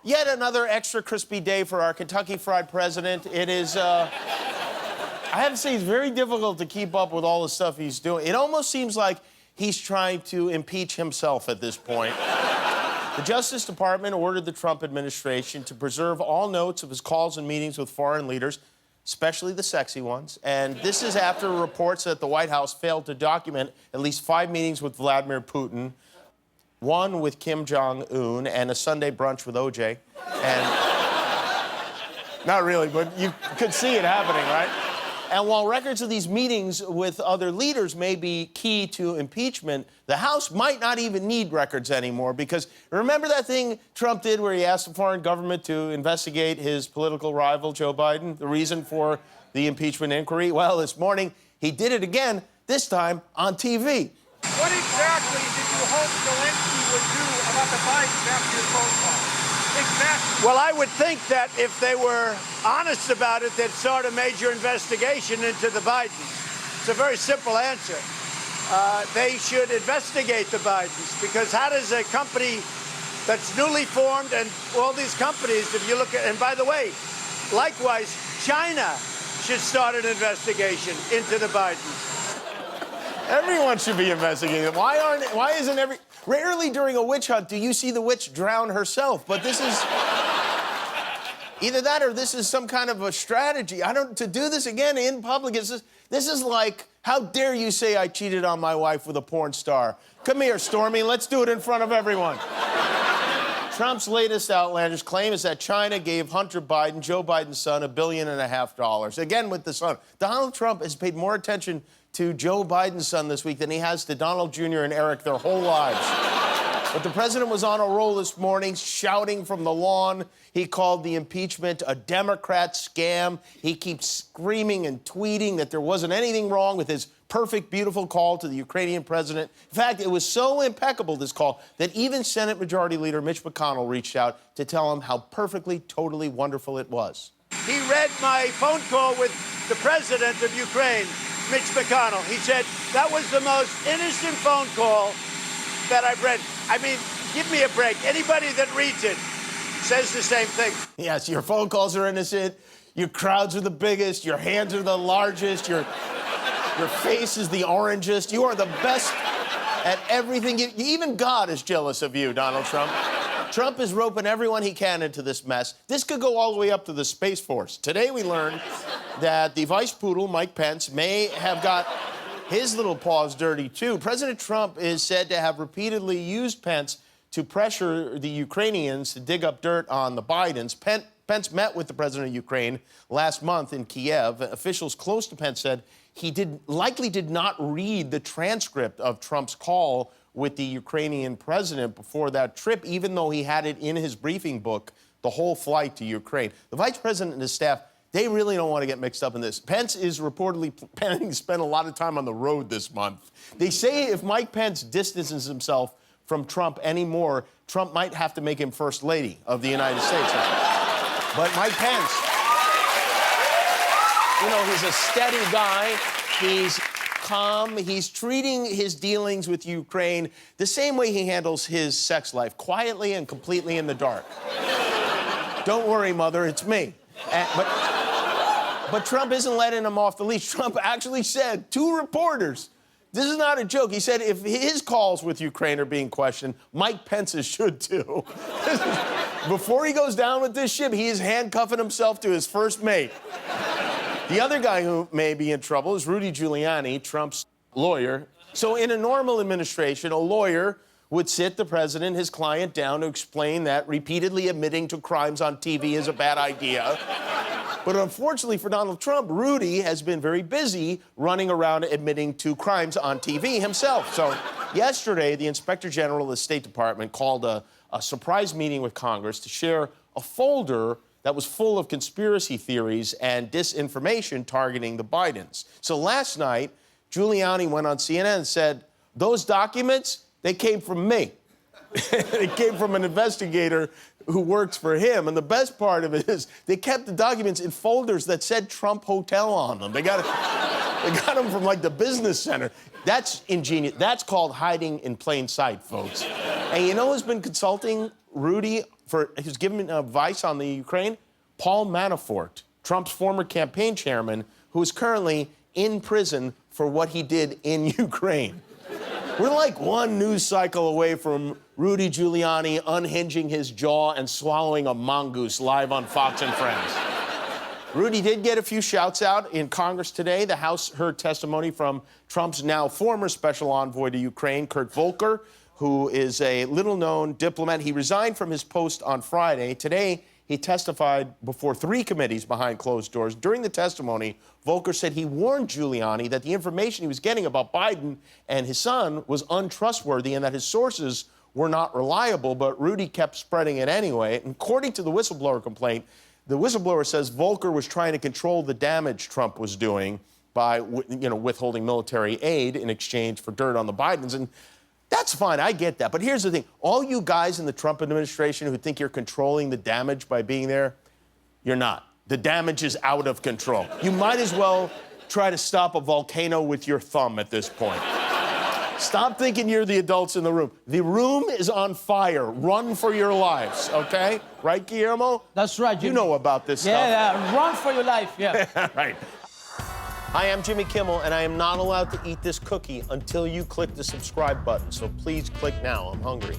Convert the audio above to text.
Yet another extra crispy day for our Kentucky Fried President. It is, I have to say, it's very difficult to keep up with all the stuff he's doing. It almost seems like he's trying to impeach himself at this point. The Justice Department ordered the Trump administration to preserve all notes of his calls and meetings with foreign leaders, especially the sexy ones. And this is after reports that the White House failed to document at least 5 meetings with Vladimir Putin, 1 with Kim Jong-un, and a Sunday brunch with OJ. And not really, but you could see it happening, right? And while records of these meetings with other leaders may be key to impeachment, the House might not even need records anymore, because remember that thing Trump did where he asked the foreign government to investigate his political rival, Joe Biden, the reason for the impeachment inquiry? Well, this morning, he did it again, this time on TV. What exactly did you hope Zelensky would do about the Bidens after your phone call? Exactly. Well, I would think that if they were honest about it, they'd start a major investigation into the Bidens. It's a very simple answer. They should investigate the Bidens, because how does a company that's newly formed, and all these companies, if you look at, and by the way, likewise, China should start an investigation into the Bidens. Everyone should be investigating. Why isn't rarely during a witch hunt do you see the witch drown herself, but this is, either that or this is some kind of a strategy. To do this again in public, this is like, how dare you say I cheated on my wife with a porn star? Come here, Stormy, let's do it in front of everyone. Trump's latest outlandish claim is that China gave Hunter Biden, Joe Biden's son, $1.5 billion. Again, with the son. Donald Trump has paid more attention to Joe Biden's son this week than he has to Donald Jr. and Eric their whole lives. But the president was on a roll this morning, shouting from the lawn. He called the impeachment a Democrat scam. He keeps screaming and tweeting that there wasn't anything wrong with his perfect, beautiful call to the Ukrainian president. In fact, it was so impeccable, this call, that even Senate Majority Leader Mitch McConnell reached out to tell him how perfectly, totally wonderful it was. He read my phone call with the president of Ukraine, Mitch McConnell. He said, that was the most innocent phone call that I've read. I mean, give me a break. Anybody that reads it says the same thing. Yes, your phone calls are innocent. Your crowds are the biggest. Your hands are the largest. Your face is the orangest. You are the best at everything. Even God is jealous of you, Donald Trump. Trump is roping everyone he can into this mess. This could go all the way up to the Space Force. Today we learned that the Vice Poodle, Mike Pence, may have got his little paws dirty, too. President Trump is said to have repeatedly used Pence to pressure the Ukrainians to dig up dirt on the Bidens. Pence met with the president of Ukraine last month in Kiev. Officials close to Pence said he likely did not read the transcript of Trump's call with the Ukrainian president before that trip, even though he had it in his briefing book, the whole flight to Ukraine. The vice president and his staff, they really don't want to get mixed up in this. Pence is reportedly planning to spend a lot of time on the road this month. They say if Mike Pence distances himself from Trump anymore, Trump might have to make him First Lady of the United States. But Mike Pence, you know, he's a steady guy. He's calm. He's treating his dealings with Ukraine the same way he handles his sex life, quietly and completely in the dark. Don't worry, mother, it's me. But Trump isn't letting him off the leash. Trump actually said to reporters, this is not a joke, he said if his calls with Ukraine are being questioned, Mike Pence's should too. Before he goes down with this ship, he is handcuffing himself to his first mate. The other guy who may be in trouble is Rudy Giuliani, Trump's lawyer. So in a normal administration, a lawyer would sit the president, his client, down to explain that repeatedly admitting to crimes on TV is a bad idea. But unfortunately for Donald Trump, Rudy has been very busy running around admitting to crimes on TV himself. So yesterday, the Inspector General of the State Department called a surprise meeting with Congress to share a folder that was full of conspiracy theories and disinformation targeting the Bidens. So last night, Giuliani went on CNN and said, those documents, they came from me. It came from an investigator who works for him. And the best part of it is they kept the documents in folders that said Trump Hotel on them. They got them from, like, the business center. That's ingenious. That's called hiding in plain sight, folks. And you know who's been consulting Rudy for his giving advice on the Ukraine? Paul Manafort, Trump's former campaign chairman, who is currently in prison for what he did in Ukraine. We're like one news cycle away from Rudy Giuliani unhinging his jaw and swallowing a mongoose live on Fox and Friends. Rudy did get a few shouts out in Congress today. The House heard testimony from Trump's now former special envoy to Ukraine, Kurt Volker, who is a little-known diplomat. He resigned from his post on Friday. Today, he testified before 3 committees behind closed doors. During the testimony, Volker said he warned Giuliani that the information he was getting about Biden and his son was untrustworthy and that his sources were not reliable, but Rudy kept spreading it anyway. And according to the whistleblower complaint, the whistleblower says Volker was trying to control the damage Trump was doing by withholding military aid in exchange for dirt on the Bidens. And that's fine, I get that. But here's the thing. All you guys in the Trump administration who think you're controlling the damage by being there, you're not. The damage is out of control. You might as well try to stop a volcano with your thumb at this point. Stop thinking you're the adults in the room. The room is on fire. Run for your lives, okay? Right, Guillermo? That's right, Jimmy. You know about this stuff. Yeah, run for your life, yeah. Right. Hi, I'm Jimmy Kimmel, and I am not allowed to eat this cookie until you click the subscribe button. So please click now. I'm hungry.